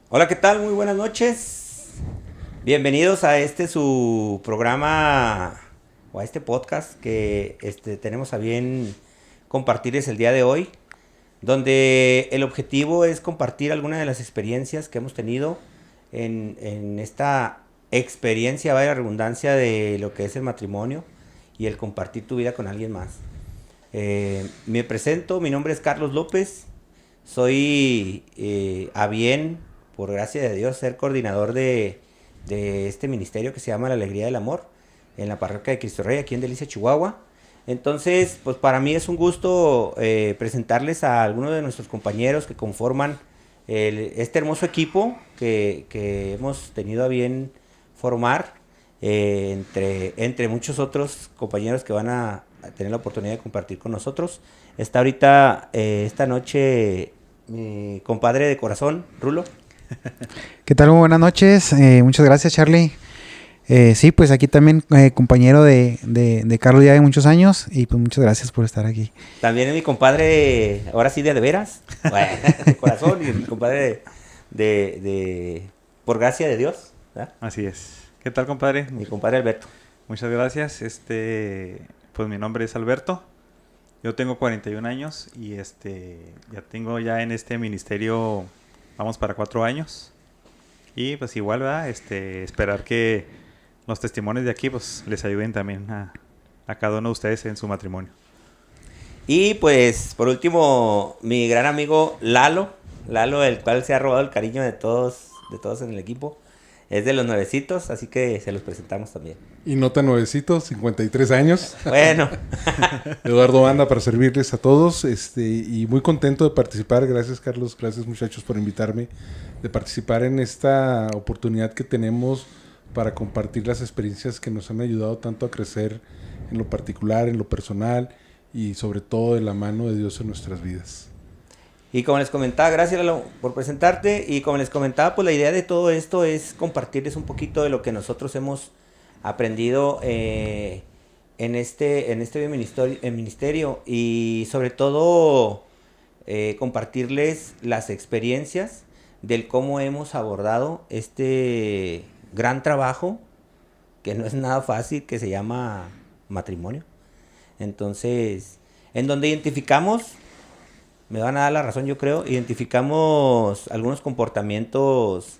Hola, ¿qué tal? Muy buenas noches. Bienvenidos a este su programa o a este podcast que tenemos a bien compartirles el día de hoy, donde el objetivo es compartir algunas de las experiencias que hemos tenido en esta experiencia, vaya redundancia, de lo que es el matrimonio y el compartir tu vida con alguien más. Me presento, mi nombre es Carlos López, soy a bien, por gracia de Dios, ser coordinador de este ministerio que se llama La Alegría del Amor en la parroquia de Cristo Rey, aquí en Delicia, Chihuahua. Entonces, pues para mí es un gusto presentarles a algunos de nuestros compañeros que conforman este hermoso equipo que hemos tenido a bien formar entre muchos otros compañeros que van a tener la oportunidad de compartir con nosotros. Está ahorita, esta noche, mi compadre de corazón, Rulo. ¿Qué tal? Muy buenas noches. Muchas gracias, Charlie. Sí, pues aquí también compañero de Carlos ya de muchos años y pues muchas gracias por estar aquí. También es mi compadre, ahora sí de veras, bueno, de corazón, y mi compadre por gracia de Dios, ¿verdad? Así es. ¿Qué tal, compadre? Mi compadre Alberto. Muchas gracias. Pues mi nombre es Alberto. Yo tengo 41 años y ya tengo ya en este ministerio, vamos para 4 años. Y pues igual, ¿verdad? Esperar que los testimonios de aquí pues les ayuden también a cada uno de ustedes en su matrimonio. Y pues, por último, mi gran amigo Lalo, el cual se ha robado el cariño de todos en el equipo. Es de los nuevecitos, así que se los presentamos también. Y no tan nuevecito, 53 años. Bueno, Eduardo Banda para servirles a todos. Y muy contento de participar. Gracias, Carlos. Gracias, muchachos, por invitarme. De participar en esta oportunidad que tenemos para compartir las experiencias que nos han ayudado tanto a crecer en lo particular, en lo personal y sobre todo de la mano de Dios en nuestras vidas. y como les comentaba, gracias Lalo por presentarte. Y como les comentaba, pues la idea de todo esto es compartirles un poquito de lo que nosotros hemos aprendido en este ministerio. Y sobre todo compartirles las experiencias del cómo hemos abordado este gran trabajo, que no es nada fácil, que se llama matrimonio. Entonces, en donde identificamos, me van a dar la razón, yo creo, identificamos algunos comportamientos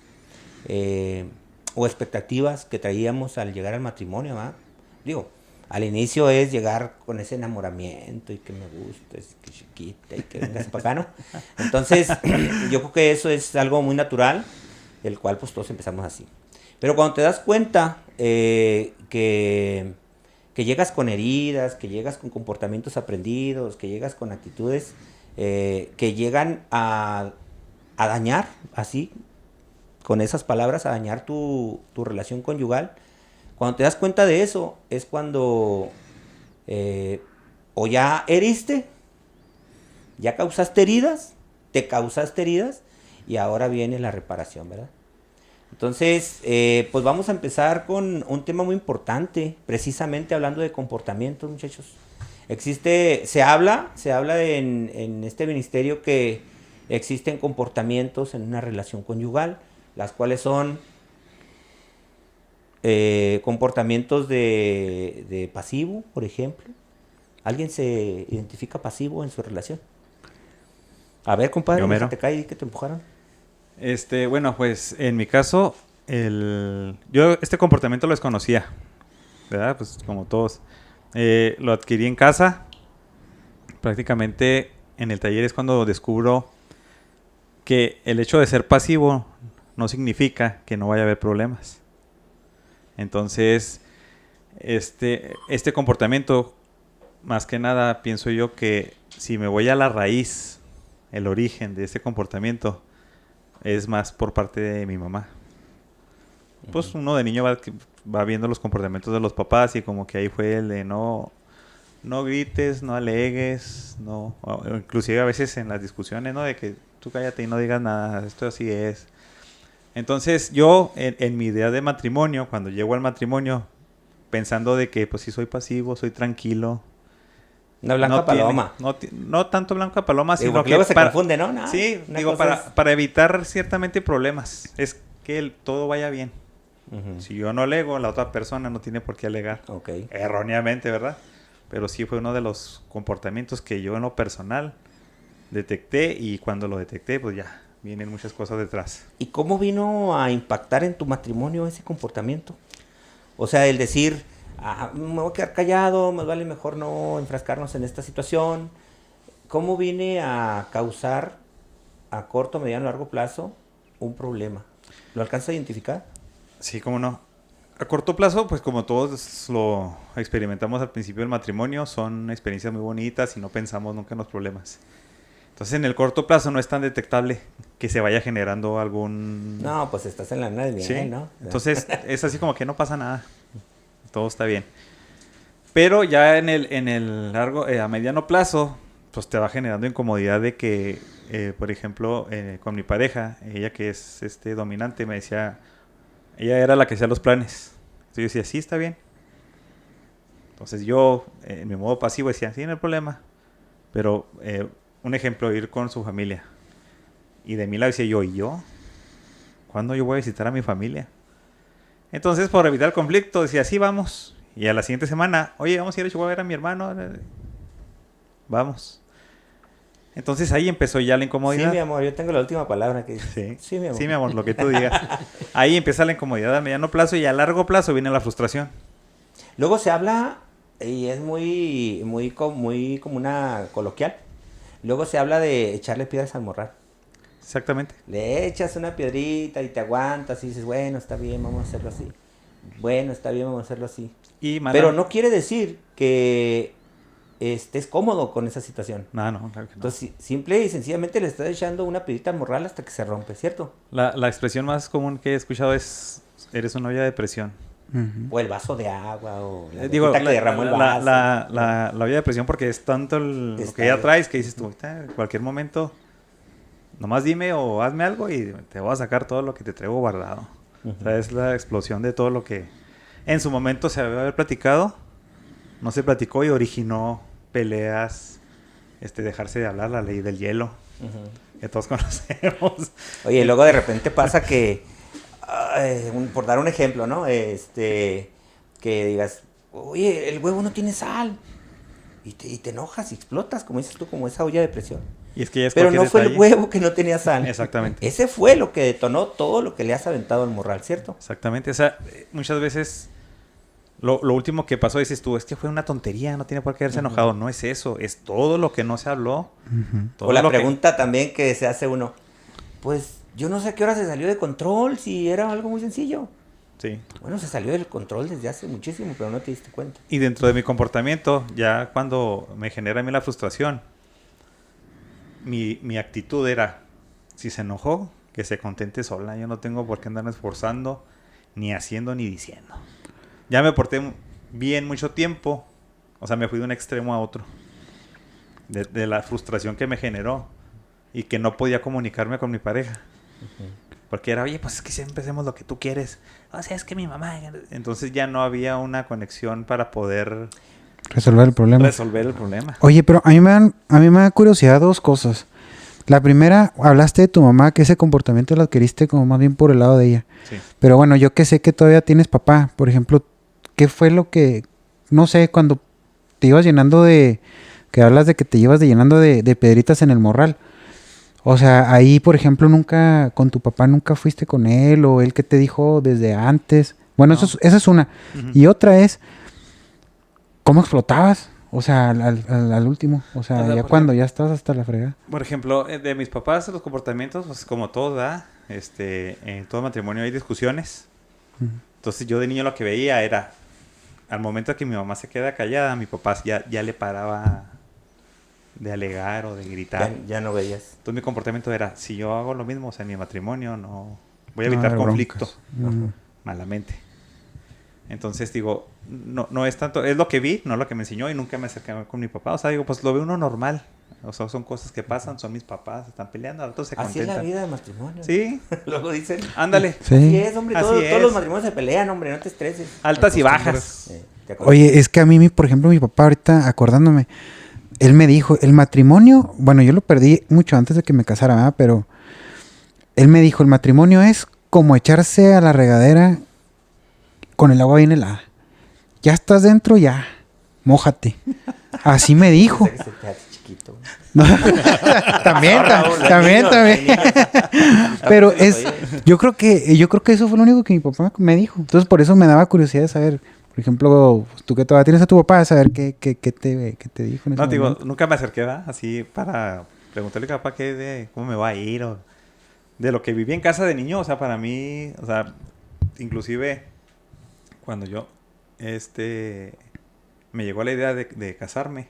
eh, o expectativas que traíamos al llegar al matrimonio, ¿va? Digo, al inicio es llegar con ese enamoramiento y que me gustes, que chiquita y que vengas para acá, ¿no? Entonces, yo creo que eso es algo muy natural, el cual pues todos empezamos así. Pero cuando te das cuenta que llegas con heridas, que llegas con comportamientos aprendidos, que llegas con actitudes que llegan a dañar, así, con esas palabras, a dañar tu relación conyugal. Cuando te das cuenta de eso, es cuando o ya heriste, ya causaste heridas, te causaste heridas, y ahora viene la reparación, ¿verdad? Entonces, pues vamos a empezar con un tema muy importante, precisamente hablando de comportamientos, muchachos. Se habla en este ministerio que existen comportamientos en una relación conyugal, las cuales son comportamientos de pasivo, por ejemplo. ¿Alguien se identifica pasivo en su relación? A ver, compadre, Yo mero. déjate caer que te empujaron. Bueno, pues en mi caso, yo este comportamiento lo desconocía, ¿verdad? Pues como todos. Lo adquirí en casa. Prácticamente en el taller es cuando descubro que el hecho de ser pasivo no significa que no vaya a haber problemas. Entonces, este comportamiento, más que nada, pienso yo que si me voy a la raíz, el origen de este comportamiento, es más por parte de mi mamá. Pues uno de niño va viendo los comportamientos de los papás y como que ahí fue el de no grites, no alegues, no, o inclusive a veces en las discusiones, ¿no? De que tú cállate y no digas nada, esto así es. Entonces yo en mi idea de matrimonio, cuando llego al matrimonio, pensando de que pues si soy pasivo, soy tranquilo, Una blanca no paloma. no tanto blanca paloma, Digo, sino porque que luego se confunde, ¿no? No, sí, una digo, cosa es- para evitar ciertamente problemas. Es que todo vaya bien. Ujú. Si yo no alego, la otra persona no tiene por qué alegar. Ok. Erróneamente, ¿verdad? Pero sí fue uno de los comportamientos que yo en lo personal detecté, y cuando lo detecté, pues ya vienen muchas cosas detrás. ¿Y cómo vino a impactar en tu matrimonio ese comportamiento? O sea, el decir, me voy a quedar callado, más vale mejor no enfrascarnos en esta situación. ¿Cómo viene a causar a corto, mediano, largo plazo un problema? ¿Lo alcanza a identificar? Sí, cómo no. A corto plazo, pues como todos lo experimentamos al principio del matrimonio, son experiencias muy bonitas y no pensamos nunca en los problemas. Entonces, en el corto plazo no es tan detectable que se vaya generando algún... No, pues estás en la luna de miel, Sí, ¿no? entonces es así como que no pasa nada, todo está bien. Pero ya en el largo, a mediano plazo, pues te va generando incomodidad de que, por ejemplo, con mi pareja, ella que es dominante, me decía, ella era la que hacía los planes. Entonces yo decía, sí, está bien. Entonces yo, en mi modo pasivo, decía, sí, no hay problema. Pero, un ejemplo, ir con su familia. Y de mi lado decía yo, ¿y yo? ¿Cuándo yo voy a visitar a mi familia? Entonces, por evitar el conflicto, decía, sí, vamos. Y a la siguiente semana, oye, vamos a ir a Chihuahua a ver a mi hermano. Vamos. Entonces ahí empezó ya la incomodidad. Sí, mi amor, yo tengo la última palabra que dice. Sí, Sí, mi amor. sí, mi amor, lo que tú digas. Ahí empieza la incomodidad a mediano plazo, y a largo plazo viene la frustración. Luego se habla, y es muy como una coloquial. Luego se habla de echarle piedras al morral. Exactamente. Le echas una piedrita y te aguantas y dices, bueno, está bien, vamos a hacerlo así. Bueno, está bien, vamos a hacerlo así. Y Pero no quiere decir que estés cómodo con esa situación. No, claro que no. Entonces, simple y sencillamente le estás echando una piedrita al morral hasta que se rompe, ¿cierto? La expresión más común que he escuchado es, eres una olla de presión. Ujú. O el vaso de agua, o la Digo, gotita que derramó el vaso. la olla de presión, porque es tanto lo Está que ya bien. traes que dices tú, "Ahorita, en cualquier momento, nomás dime o hazme algo y te voy a sacar todo lo que te traigo guardado". Ujú. O sea, es la explosión de todo lo que en su momento se había platicado, no se platicó y originó peleas, dejarse de hablar, la ley del hielo, Ujú. que todos conocemos. Oye, y luego de repente pasa que, por dar un ejemplo, ¿no? Que digas, oye, el huevo no tiene sal. Y te enojas y explotas, como dices tú, como esa olla de presión. Y es que ya es Pero no cualquier fue el detalle. huevo que no tenía sal. Exactamente. Ese fue lo que detonó todo lo que le has aventado al morral, ¿cierto? Exactamente, o sea, muchas veces lo último que pasó, dices tú, es que fue una tontería, no tiene por qué haberse enojado. No es eso, es todo lo que no se habló. Ujú. Todo O la lo que- pregunta también que se hace uno, pues yo no sé a qué hora se salió de control, si era algo muy sencillo. Sí. Bueno, se salió del control desde hace muchísimo, pero no te diste cuenta. Y dentro de mi comportamiento, ya cuando me genera a mí la frustración, mi actitud era, si se enojó, que se contente sola. Yo no tengo por qué andarme esforzando, ni haciendo, ni diciendo. Ya me porté bien mucho tiempo, o sea, me fui de un extremo a otro. De la frustración que me generó y que no podía comunicarme con mi pareja. Porque era, oye, pues es que siempre hacemos lo que tú quieres. O sea, es que mi mamá... Entonces ya no había una conexión para poder Resolver el problema. resolver el problema. Oye, pero a mí me da curiosidad dos cosas. La primera, hablaste de tu mamá, que ese comportamiento lo adquiriste como más bien por el lado de ella. Sí. Pero bueno, yo que sé que todavía tienes papá, por ejemplo, ¿qué fue lo que, no sé, cuando te ibas llenando de, que hablas de que te ibas llenando de piedritas en el morral? O sea, ahí, por ejemplo, nunca, con tu papá nunca fuiste con él, o él que te dijo desde antes. Bueno, No. esa es una. Ujú. Y otra es, ¿cómo explotabas? O sea, al último. O sea, O sea, ya por cuando ya estabas hasta la fregada. Por ejemplo, de mis papás, los comportamientos, pues como todo da, en todo matrimonio hay discusiones. Ujú. Entonces yo de niño lo que veía era, al momento que mi mamá se queda callada, mi papá ya le paraba de alegar o de gritar. Ya no veías. Entonces mi comportamiento era, si yo hago lo mismo, o sea, en mi matrimonio, no voy a No evitar haber conflicto broncas. Ujú. malamente. Entonces digo, no es tanto, es lo que vi, no lo que me enseñó, y nunca me acerqué con mi papá. O sea, digo, pues lo ve uno normal. O sea, son cosas que pasan, son mis papás, están peleando, al rato se Así es la contentan. vida de matrimonio. Sí, Luego dicen. ándale. Así Sí. es, hombre. Así Todos es. los matrimonios se pelean, hombre. No te estreses. Altas y bajas. ¿te acuerdas? Oye, es que a mí, por ejemplo, mi papá ahorita, acordándome, él me dijo, el matrimonio, bueno, yo lo perdí mucho antes de que me casara, ¿verdad? Pero él me dijo, el matrimonio es como echarse a la regadera con el agua bien helada. Ya estás dentro, ya, mójate. Así me dijo. Sé que se te hace chiquito. No, también, también. Pero yo creo que eso fue lo único que mi papá me dijo. Entonces por eso me daba curiosidad de saber, por ejemplo, tú que todavía tienes a tu papá, saber qué te dijo en ese No, te digo, momento. nunca me acerqué, ¿verdad? Así para preguntarle a mi papá cómo me va a ir o de lo que viví en casa de niño. O sea, para mí, o sea, inclusive cuando yo, me llegó la idea de casarme.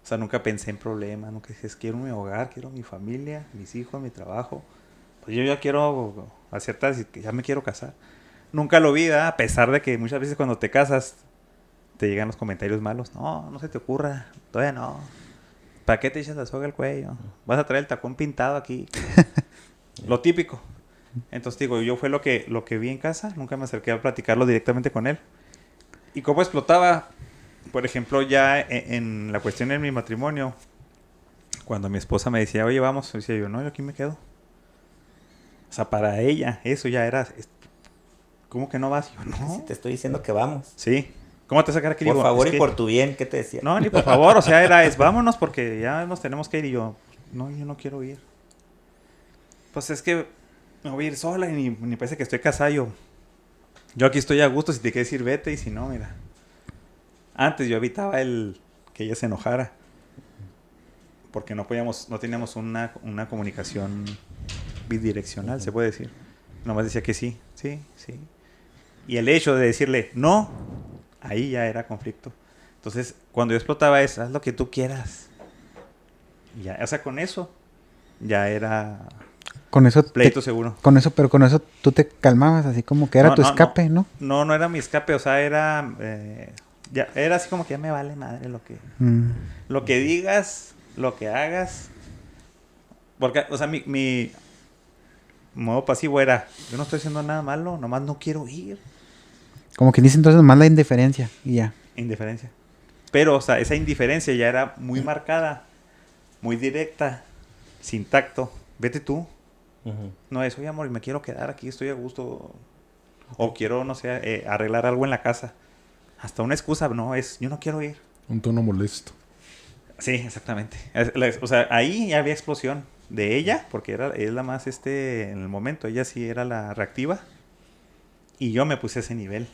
O sea, nunca pensé en problemas, nunca dije, quiero mi hogar, quiero mi familia, mis hijos, mi trabajo. Pues yo ya quiero aceptar, ya me quiero casar. Nunca lo vi, ¿verdad? A pesar de que muchas veces cuando te casas te llegan los comentarios malos. No, no se te ocurra, todavía no. ¿Para qué te echas la soga al cuello? Vas a traer el tacón pintado aquí. Lo típico. Entonces digo, yo fue lo que vi en casa, nunca me acerqué a platicarlo directamente con él. Y cómo explotaba, por ejemplo, ya en la cuestión de mi matrimonio, cuando mi esposa me decía, oye, vamos, decía yo, no, yo aquí me quedo. O sea, para ella, eso ya era, ¿cómo que no vas? Yo, no. Si te estoy diciendo que vamos. Sí. ¿Cómo te sacar aquí? Por Digo, favor es y que... por tu bien, ¿qué te decía? No, ni por favor, o sea, vámonos porque ya nos tenemos que ir. Y yo, no, yo no quiero ir. Pues es que me voy a ir sola y ni parece que estoy casado. Yo aquí estoy a gusto, si te quieres ir, vete, y si no, mira. Antes yo evitaba que ella se enojara. Porque no teníamos una comunicación bidireccional, se puede decir. Nomás decía que sí, sí, sí. Y el hecho de decirle no, ahí ya era conflicto. Entonces, cuando yo explotaba haz lo que tú quieras. Y ya, o sea, con eso ya era Con eso pleito seguro. Con eso tú te calmabas, así como que era tu escape, ¿no? No era mi escape, o sea, era ya era así como que ya me vale madre lo que digas, lo que hagas. Porque, o sea, mi modo pasivo era, yo no estoy haciendo nada malo, nomás no quiero ir. Como que dice entonces más la indiferencia y ya. Indiferencia. Pero, o sea, esa indiferencia ya era muy marcada, muy directa, sin tacto. Vete tú. Uh-huh. No es, oye, amor, me quiero quedar aquí, estoy a gusto. O quiero, no sé, arreglar algo en la casa. Hasta una excusa, no, yo no quiero ir. Un tono molesto. Sí, exactamente. O sea, ahí ya había explosión de ella, porque es la más, en el momento, ella sí era la reactiva. Y yo me puse a ese nivel.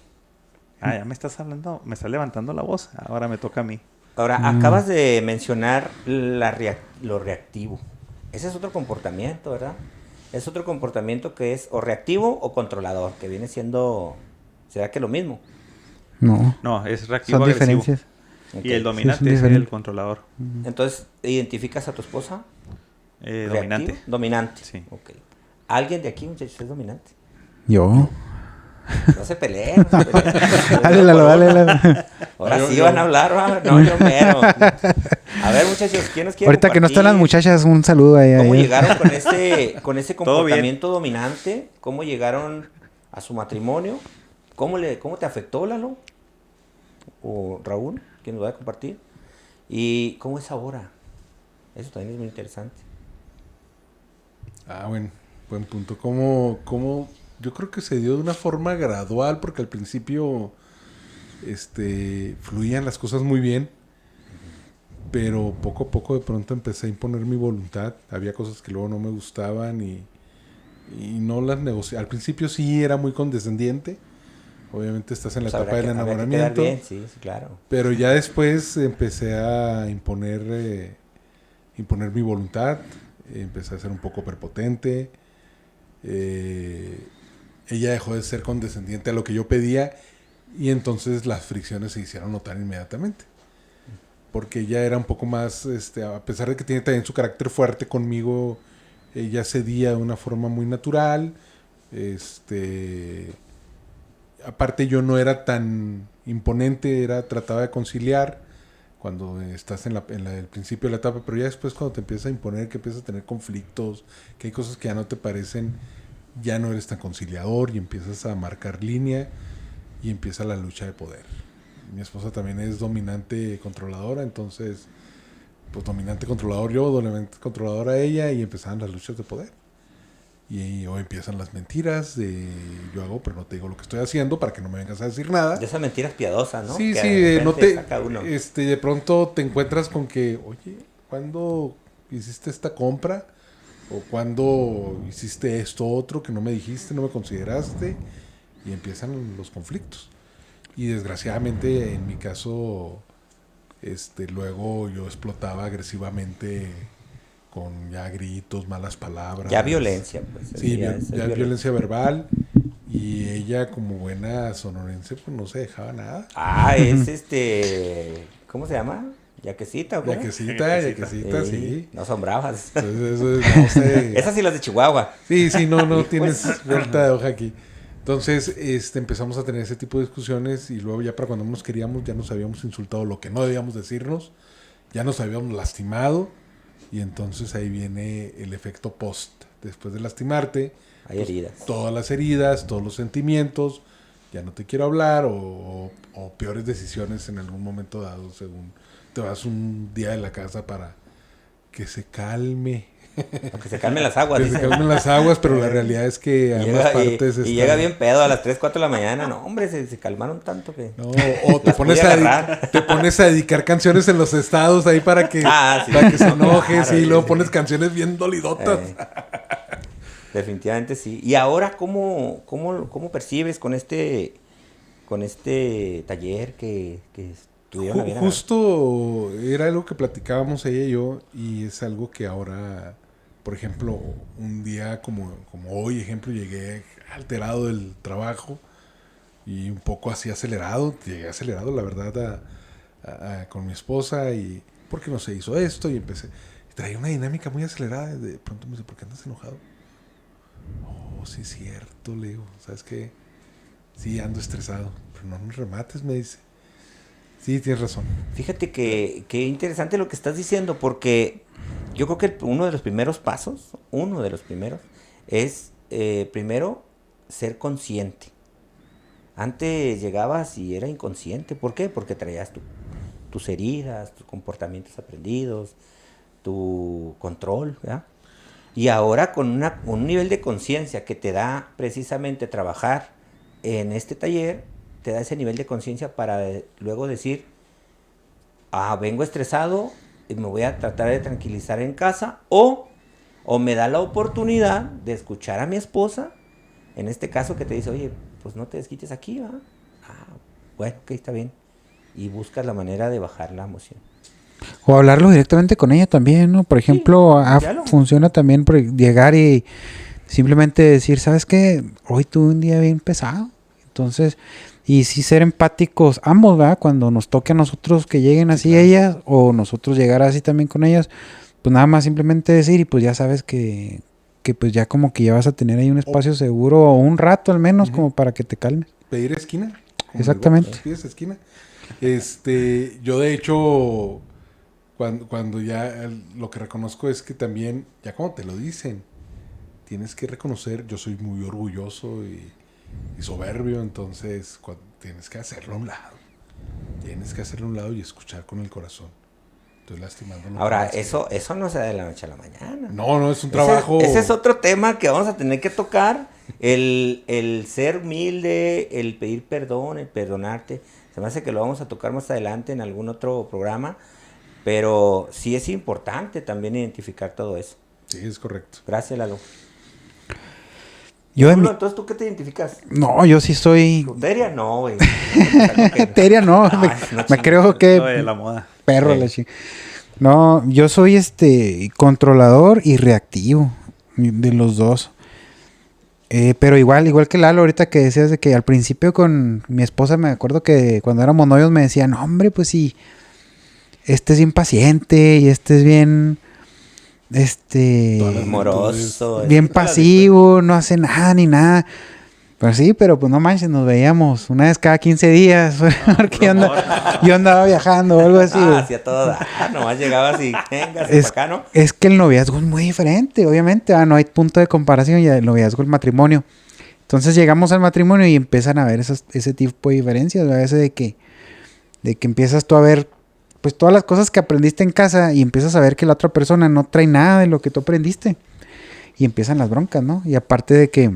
Ya me estás hablando, me estás levantando la voz, ahora me toca a mí. Ahora, acabas de mencionar lo reactivo. Ese es otro comportamiento, ¿verdad? Es otro comportamiento que es o reactivo o controlador, que viene siendo, ¿será que lo mismo? No. No, es reactivo Son agresivo. diferencias. Y el Sí, dominante son es el diferentes. controlador. Entonces, ¿identificas a tu esposa? Dominante. ¿Reactivo? Dominante. Sí. Ok. ¿Alguien de aquí, muchachos, es dominante? Yo. No se peleen. No se peleen. Dale, Lalo. Ahora sí van a hablar, ¿va? No, yo mero. A ver, muchachos, ¿quién nos quiere Ahorita que no están las compartir muchachas, un saludo ahí. ¿Cómo ahí. llegaron con ese Todo bien. comportamiento dominante? ¿Cómo llegaron a su matrimonio? ¿Cómo te afectó, Lalo? O Raúl, ¿quién nos va a compartir? ¿Y cómo es ahora? Eso también es muy interesante. Bueno, buen punto. ¿Cómo? Yo creo que se dio de una forma gradual, porque al principio fluían las cosas muy bien, pero poco a poco de pronto empecé a imponer mi voluntad. Había cosas que luego no me gustaban y no las negocié. Al principio sí era muy condescendiente. Obviamente estás en la etapa del enamoramiento. Bien. Sí, claro. Pero ya después empecé a imponer mi voluntad. Empecé a ser un poco prepotente. Ella dejó de ser condescendiente a lo que yo pedía. Y entonces las fricciones se hicieron notar inmediatamente. Porque ella era un poco más, a pesar de que tiene también su carácter fuerte conmigo, ella cedía de una forma muy natural. Aparte yo no era tan imponente, trataba de conciliar cuando estás en el principio de la etapa, pero ya después cuando te empiezas a imponer, que empiezas a tener conflictos, que hay cosas que ya no te parecen, ya no eres tan conciliador y empiezas a marcar línea y empieza la lucha de poder. Mi esposa también es dominante, controladora, entonces pues dominante controlador yo, dominante controladora ella, y empezaban las luchas de poder. Y hoy empiezan las mentiras de yo hago, pero no te digo lo que estoy haciendo para que no me vengas a decir nada. De esas mentiras piadosas, ¿no? Sí, Que sí, de no repente te, saca uno. de pronto te encuentras con que, oye, ¿cuándo hiciste esta compra? O ¿cuándo hiciste esto otro que no me dijiste, no me consideraste? Y empiezan los conflictos. Y desgraciadamente, en mi caso, luego yo explotaba agresivamente con ya gritos, malas palabras. Ya violencia, pues. Sí, ya ya violencia verbal. Y ella, como buena sonorense, pues no se dejaba nada. Ah, es ¿cómo se llama? ¿Yaquecita o cómo? Yaquecita, sí. No son bravas. Entonces, eso, no sé. Esas sí las de Chihuahua. Sí, no Pues. tienes vuelta de hoja aquí. Entonces, empezamos a tener ese tipo de discusiones y luego ya para cuando nos queríamos ya nos habíamos insultado lo que no debíamos decirnos, ya nos habíamos lastimado y entonces ahí viene el efecto post. Después de lastimarte, Hay heridas. todas las heridas, todos los sentimientos, ya no te quiero hablar o peores decisiones en algún momento dado, según te vas un día de la casa para que se calme. Que se calmen las aguas. Que se dicen. calmen las aguas, pero la realidad es que ambas partes y llega bien pedo a las 3, 4 de la mañana. No, hombre, se calmaron tanto que... No, o te pones, te pones a dedicar canciones en los estados ahí para que, sí, para que se enoje, claro, y luego sí. pones canciones bien dolidotas. Definitivamente sí. Y ahora, ¿cómo percibes con este taller que estuvieron a bien? Justo era algo que platicábamos ella y yo, y es algo que ahora, por ejemplo, un día como hoy, ejemplo, llegué alterado del trabajo y un poco así acelerado. Llegué acelerado, la verdad, con mi esposa, y porque no se hizo esto, y empecé. Traía una dinámica muy acelerada. De pronto me dice, ¿por qué andas enojado? Oh, sí es cierto, le digo, ¿sabes qué? Sí, ando estresado, pero no nos remates, me dice. Sí, tienes razón. Fíjate que interesante lo que estás diciendo, porque yo creo que uno de los primeros pasos, es primero ser consciente. Antes llegabas y era inconsciente. ¿Por qué? Porque traías tus heridas, tus comportamientos aprendidos, tu control, ¿verdad? Y ahora con un nivel de conciencia que te da precisamente trabajar en este taller, te da ese nivel de conciencia para luego decir, vengo estresado y me voy a tratar de tranquilizar en casa, o me da la oportunidad de escuchar a mi esposa, en este caso que te dice, oye, pues no te desquites aquí, ¿va? Bueno, ok, está bien. Y buscas la manera de bajar la emoción. O hablarlo directamente con ella también, ¿no? Por ejemplo, funciona también por llegar y simplemente decir, ¿sabes qué? Hoy tuve un día bien pesado. Entonces, y sí ser empáticos ambos, ¿verdad? Cuando nos toque a nosotros que lleguen así claro. Ellas, o nosotros llegar así también con ellas, pues nada más simplemente decir, y pues ya sabes que pues ya como que ya vas a tener ahí un espacio seguro, o un rato al menos, como para que te calmes. Pedir esquina. Exactamente. Pides esquina. Yo de hecho, cuando ya lo que reconozco es que también, ya cuando te lo dicen, tienes que reconocer, yo soy muy orgulloso y soberbio, entonces tienes que hacerlo a un lado. Tienes que hacerlo a un lado y escuchar con el corazón. Estoy lastimando. Ahora, eso no se da de la noche a la mañana. No, es un trabajo. Ese es otro tema que vamos a tener que tocar. El ser humilde, el pedir perdón, el perdonarte. Se me hace que lo vamos a tocar más adelante en algún otro programa. Pero sí es importante también identificar todo eso. Sí, es correcto. Gracias, Lalo. Entonces, ¿tú qué te identificas? No, yo sí soy... ¿Teria? No, güey. Teria no. Me creo que... Lo de la moda. Perro, la chingada. No, yo soy controlador y reactivo. De los dos. Pero igual que Lalo, ahorita que decías de que al principio con mi esposa, me acuerdo que cuando éramos novios me decían, no, hombre, pues sí, este es bien paciente y este es bien... moroso. Bien pasivo, no hace nada ni nada. Pues sí, pero pues no manches, nos veíamos una vez cada 15 días. Porque yo andaba viajando o algo así. Hacía todo. Nomás llegabas y vengas para acá, ¿no? Es que el noviazgo es muy diferente, obviamente. No hay punto de comparación ya el noviazgo, el matrimonio. Entonces llegamos al matrimonio y empiezan a ver ese tipo de diferencias. A veces de que empiezas tú a ver pues todas las cosas que aprendiste en casa y empiezas a ver que la otra persona no trae nada de lo que tú aprendiste. Y empiezan las broncas, ¿no? Y aparte de que,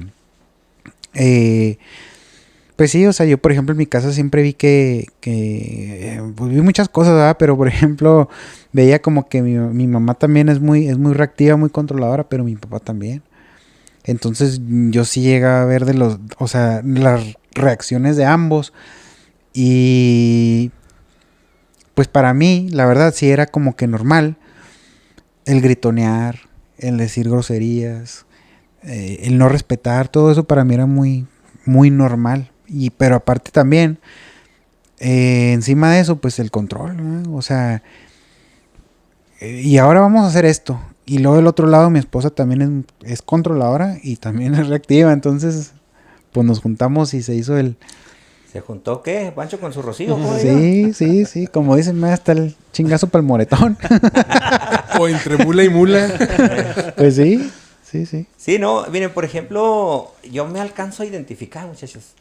pues sí, o sea, yo por ejemplo en mi casa siempre vi pues vi muchas cosas, ¿verdad? Pero por ejemplo, veía como que mi mamá también es muy reactiva, muy controladora, pero mi papá también. Entonces yo sí llegaba a ver o sea, las reacciones de ambos. Y pues para mí, la verdad, sí era como que normal el gritonear, el decir groserías, el no respetar, todo eso para mí era muy normal. Pero aparte también, encima de eso, pues el control, ¿no? O sea, y ahora vamos a hacer esto. Y luego del otro lado mi esposa también es controladora y también es reactiva. Entonces, pues nos juntamos y se hizo el... ¿Se juntó qué? ¿Pancho con su Rocío? ¿Cómo Sí. Como dicen, me hasta el chingazo para el moretón. O entre mula y mula. Pues sí. Sí, no, miren, por ejemplo, yo me alcanzo a identificar, muchachos,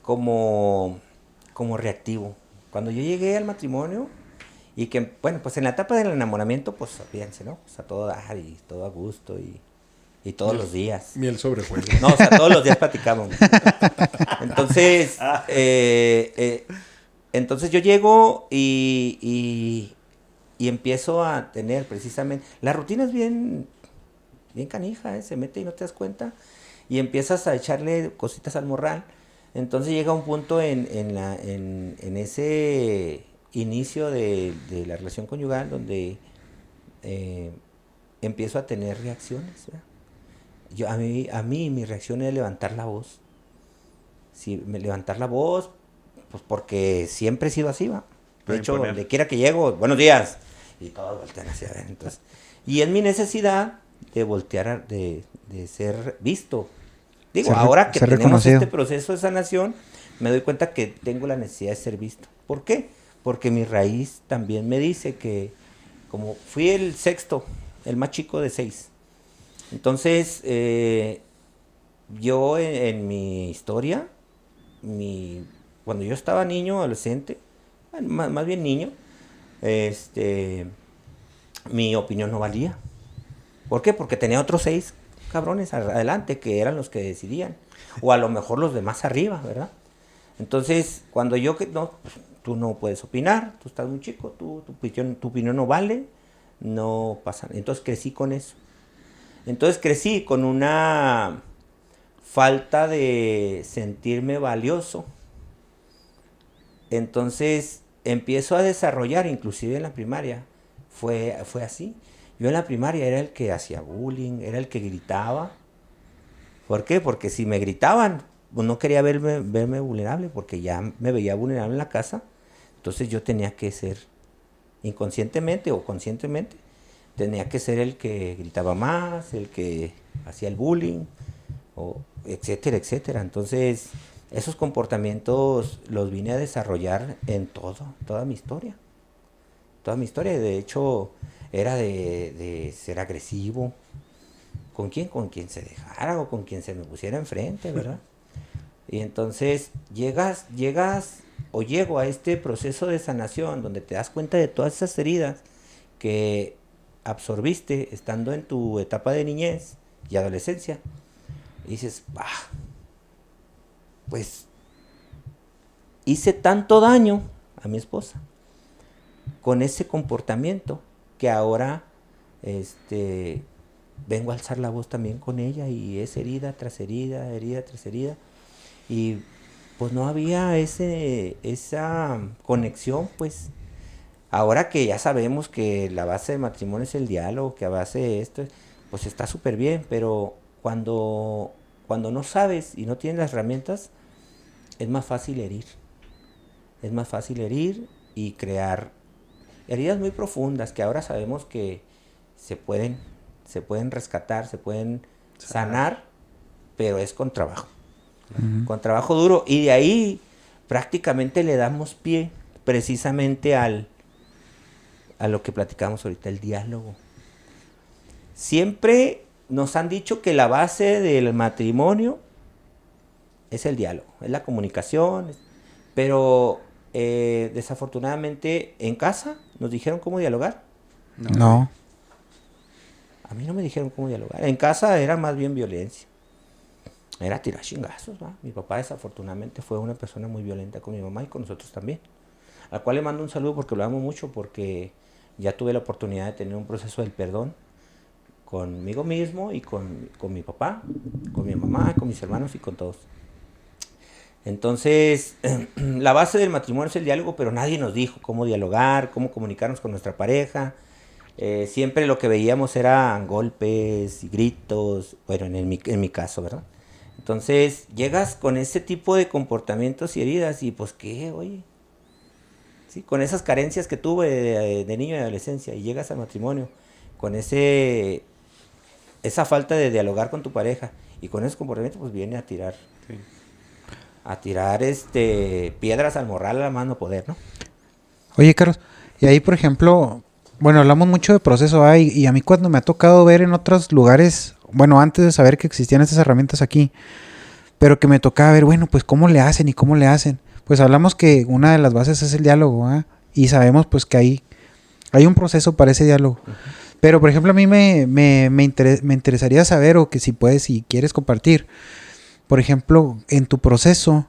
como reactivo. Cuando yo llegué al matrimonio y que, bueno, pues en la etapa del enamoramiento, pues fíjense, ¿no? Pues a todo dar y todo a gusto y todos los días. Miel sobre juego. No, o sea, todos los días platicamos. Entonces, entonces yo llego y empiezo a tener precisamente... La rutina es bien canija, ¿eh? Se mete y no te das cuenta. Y empiezas a echarle cositas al morral. Entonces llega un punto en ese inicio de la relación conyugal donde empiezo a tener reacciones, ¿verdad? A mí mi reacción es levantar la voz. Levantar la voz, pues porque siempre he sido así, ¿va? De hecho, donde quiera que llego, buenos días. Y todos voltean hacia adentro. Entonces, y es mi necesidad de voltear, de ser visto. Digo, ahora que tenemos reconocido. Este proceso de sanación, me doy cuenta que tengo la necesidad de ser visto. ¿Por qué? Porque mi raíz también me dice que, como fui el sexto, el más chico de 6, entonces, yo en mi historia, cuando yo estaba niño, adolescente, bueno, más bien niño, mi opinión no valía. ¿Por qué? Porque tenía otros 6 cabrones adelante que eran los que decidían. O a lo mejor los demás arriba, ¿verdad? Entonces, cuando no, tú no puedes opinar, tú estás muy chico, tu opinión no vale, no pasa nada. Entonces crecí con eso. Entonces crecí con una falta de sentirme valioso. Entonces empiezo a desarrollar, inclusive en la primaria, fue así. Yo en la primaria era el que hacía bullying, era el que gritaba. ¿Por qué? Porque si me gritaban, pues no quería verme vulnerable, porque ya me veía vulnerable en la casa. Entonces yo tenía que ser, inconscientemente o conscientemente, tenía que ser el que gritaba más, el que hacía el bullying, etcétera, etcétera. Entonces, esos comportamientos los vine a desarrollar en toda mi historia. Toda mi historia, de hecho, era de ser agresivo. ¿Con quién? Con quien se dejara o con quien se me pusiera enfrente, ¿verdad? Y entonces llego a este proceso de sanación donde te das cuenta de todas esas heridas que absorbiste estando en tu etapa de niñez y adolescencia. Y dices, pues hice tanto daño a mi esposa con ese comportamiento que ahora vengo a alzar la voz también con ella, y es herida tras herida, herida tras herida. Y pues no había esa conexión, pues. Ahora que ya sabemos que la base del matrimonio es el diálogo, que a base de esto, pues está súper bien, pero cuando no sabes y no tienes las herramientas, es más fácil herir. Es más fácil herir y crear heridas muy profundas que ahora sabemos que se pueden rescatar, se pueden sanar, pero es con trabajo. Con trabajo duro. Y de ahí prácticamente le damos pie precisamente a lo que platicamos ahorita, el diálogo. Siempre nos han dicho que la base del matrimonio es el diálogo, es la comunicación, pero desafortunadamente, en casa nos dijeron cómo dialogar. No. A mí no me dijeron cómo dialogar. En casa era más bien violencia. Era tirar chingazos, ¿va? Mi papá desafortunadamente fue una persona muy violenta con mi mamá y con nosotros también. Al cual le mando un saludo porque lo amo mucho, porque ya tuve la oportunidad de tener un proceso del perdón conmigo mismo y con mi papá, con mi mamá, con mis hermanos y con todos. Entonces, la base del matrimonio es el diálogo, pero nadie nos dijo cómo dialogar, cómo comunicarnos con nuestra pareja. Siempre lo que veíamos eran golpes y gritos, bueno, en mi caso, ¿verdad? Entonces, llegas con ese tipo de comportamientos y heridas y pues, ¿qué? Oye, ¿sí? Con esas carencias que tuve de niño y adolescencia y llegas al matrimonio con esa falta de dialogar con tu pareja y con esos comportamientos, pues viene a tirar. Sí. A tirar piedras al morral a mano poder, ¿no? Oye, Carlos, y ahí, por ejemplo, bueno, hablamos mucho de proceso A y a mí cuando me ha tocado ver en otros lugares, bueno, antes de saber que existían estas herramientas aquí, pero que me tocaba ver, bueno, pues cómo le hacen y cómo le hacen. Pues hablamos que una de las bases es el diálogo, ¿eh? Y sabemos pues que hay un proceso para ese diálogo. Uh-huh. Pero, por ejemplo, a mí me interesaría saber, o que si puedes, si quieres compartir, por ejemplo, en tu proceso,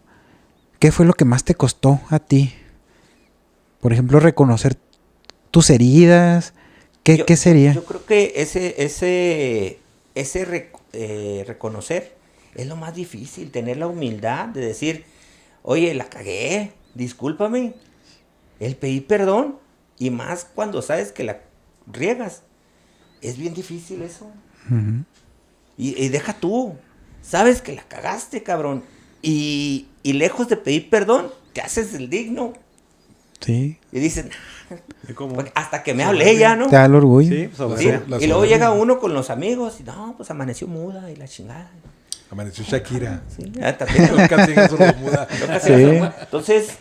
¿qué fue lo que más te costó a ti? Por ejemplo, reconocer tus heridas. ¿Qué sería? Yo creo que ese reconocer es lo más difícil. Tener la humildad de decir, oye, la cagué, discúlpame. El pedir perdón, y más cuando sabes que la riegas. Es bien difícil eso. Uh-huh. Y deja tú. Sabes que la cagaste, cabrón. Y lejos de pedir perdón, te haces el digno. Sí. Y dices, hasta que me hablé ya, ¿no? Te da el orgullo. Sí, pues, sí. Y luego llega uno con los amigos y no, pues amaneció muda y la chingada. Amaneció Shakira. Sí, también. Muda. Sí. Entonces,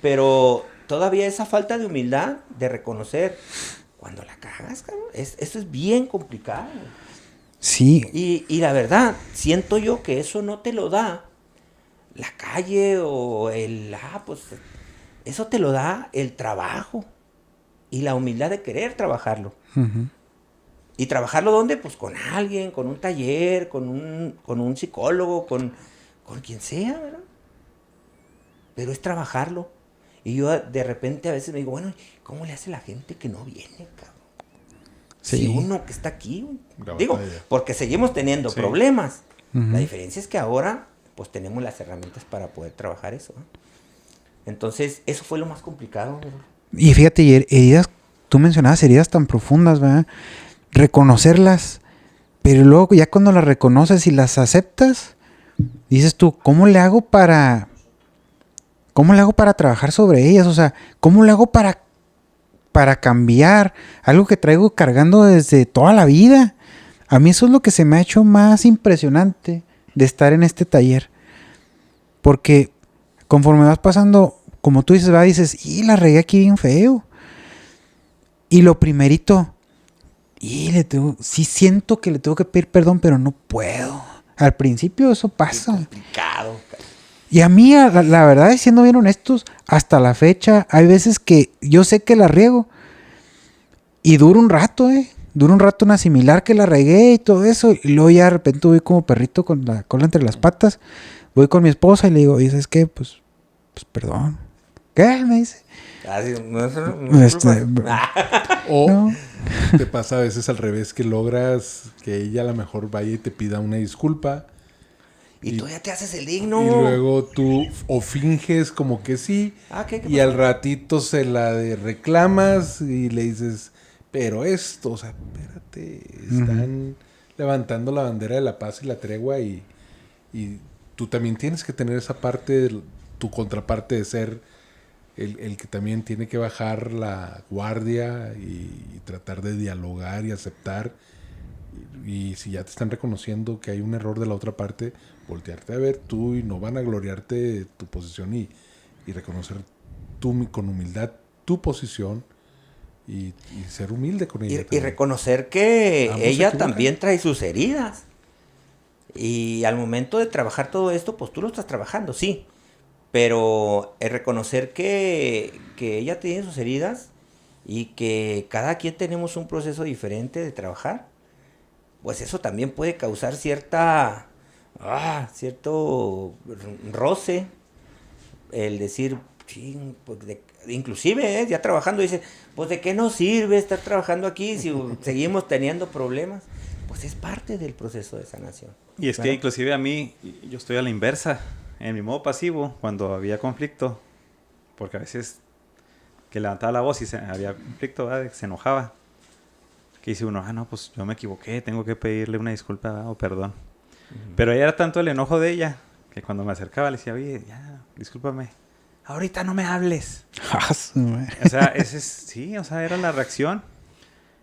pero todavía esa falta de humildad de reconocer cuando la cagas, cabrón, eso es bien complicado. Sí. Y la verdad, siento yo que eso no te lo da la calle o pues eso te lo da el trabajo y la humildad de querer trabajarlo. Uh-huh. ¿Y trabajarlo dónde? Pues con alguien, con un taller, con un psicólogo, con quien sea, ¿verdad? Pero es trabajarlo. Y yo de repente a veces me digo, bueno, ¿cómo le hace la gente que no viene, cabrón? Sí. Si uno que está aquí, digo, porque seguimos teniendo problemas. Uh-huh. La diferencia es que ahora, pues tenemos las herramientas para poder trabajar eso, ¿no? Entonces, eso fue lo más complicado, ¿verdad? Y fíjate, heridas, tú mencionabas heridas tan profundas, ¿verdad? Reconocerlas, pero luego ya cuando las reconoces y las aceptas, dices tú, ¿cómo le hago para trabajar sobre ellas? O sea, ¿cómo le hago para cambiar algo que traigo cargando desde toda la vida? A mí eso es lo que se me ha hecho más impresionante de estar en este taller. Porque conforme vas pasando, como tú dices, dices, y la regué aquí bien feo. Y lo primerito, sí siento que le tengo que pedir perdón, pero no puedo. Al principio eso pasa. Es complicado. Y a mí, la verdad, siendo bien honestos, hasta la fecha, hay veces que yo sé que la riego y dura un rato, Dura un rato en asimilar que la regué y todo eso. Y luego ya de repente voy como perrito con la cola entre las patas. Voy con mi esposa y le digo, ¿y sabes qué? Pues perdón. ¿Qué? Me dice. O no. Te pasa a veces al revés, que logras que ella a lo mejor vaya y te pida una disculpa. Y tú ya te haces el digno. Y luego tú o finges como que sí. ¿Qué y al ratito se la reclamas y le dices, pero esto, o sea, espérate, están levantando la bandera de la paz y la tregua y tú también tienes que tener esa parte, tu contraparte de ser el que también tiene que bajar la guardia y tratar de dialogar y aceptar. Y si ya te están reconociendo que hay un error de la otra parte, voltearte a ver tú y no van a gloriarte tu posición y reconocer tú con humildad tu posición y ser humilde con ella. Y reconocer que ella también trae sus heridas. Y al momento de trabajar todo esto, pues tú lo estás trabajando, sí. Pero el reconocer que ella tiene sus heridas y que cada quien tenemos un proceso diferente de trabajar, pues eso también puede causar cierto roce. El decir, "Chin, pues inclusive ya trabajando, dice, pues de qué nos sirve estar trabajando aquí si seguimos teniendo problemas. Pues es parte del proceso de sanación. Y es Claro. que inclusive a mí, yo estoy a la inversa. En mi modo pasivo, cuando había conflicto, porque a veces que levantaba la voz y había conflicto, ¿verdad? Se enojaba. Que dice uno, no, pues yo me equivoqué, tengo que pedirle una disculpa, ¿verdad? O perdón. Pero era tanto el enojo de ella, que cuando me acercaba le decía, oye, ya, discúlpame. Ahorita no me hables. O sea, sí, o sea, era la reacción.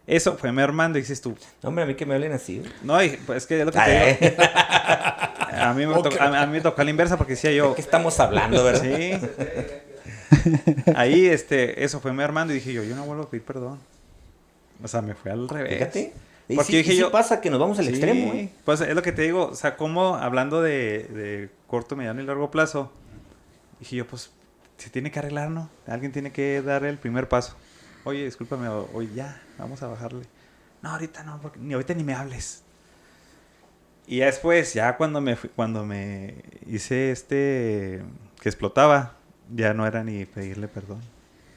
Eso fue mermando, dices tú. No, hombre, a mí que me hablen así. No, pues es que es lo que te digo. A mí me tocó a la inversa porque decía yo... ¿De qué estamos hablando, verdad? Sí. Ahí, eso fue mermando y dije yo no vuelvo a pedir perdón. O sea, me fue al revés. Fíjate. Y Porque sí, dije y sí yo... pasa que nos vamos al Sí, extremo, ¿eh? pues es lo que te digo. O sea, como hablando de corto, mediano y largo plazo, dije yo, pues, se tiene que arreglar, ¿no? Alguien tiene que dar el primer paso. Oye, discúlpame, oye, ya, vamos a bajarle. No, ahorita no, porque ni ahorita ni me hables. Y ya después, ya cuando me hice que explotaba, ya no era ni pedirle perdón.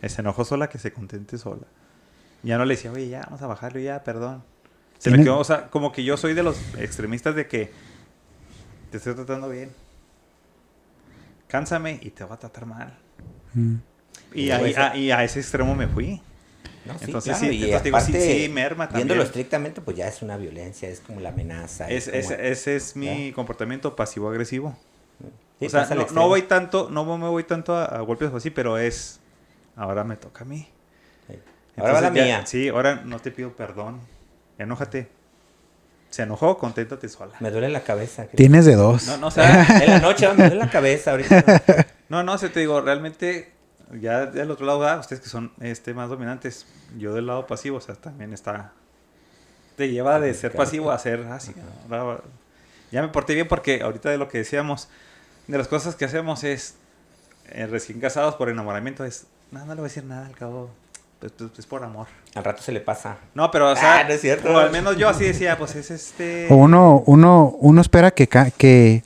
Se enojó sola, que se contente sola. Ya no le decía, oye, ya, vamos a bajarlo, ya, perdón. Se me quedó, o sea, como que yo soy de los extremistas de que te estoy tratando bien. Cánsame y te voy a tratar mal. Y a ese extremo me fui. No, sí, Entonces, claro, sí, y entonces digo, aparte, sí, merma también. viéndolo estrictamente, pues ya es una violencia, es como la amenaza. Ese es mi comportamiento pasivo-agresivo. Sí, O sea, pasa al no extremo. me voy tanto a golpes así, pero ahora me toca a mí. Sí. Ahora va la mía. Sí, ahora no te pido perdón. Enójate. Se enojó, conténtate sola. Me duele la cabeza. Tienes de dos. No, o sea, En la noche me duele la cabeza ahorita. no, te digo, realmente, ya del otro lado, ustedes que son más dominantes, yo del lado pasivo, o sea, también te lleva de ser pasivo a ser así. Ahora, ya me porté bien porque ahorita de lo que decíamos, de las cosas que hacemos es, recién casados por enamoramiento, no le voy a decir nada, al cabo, pues, es por amor. Al rato se le pasa. No, pero, o sea, no es cierto. o al menos yo así decía, pues es O uno espera que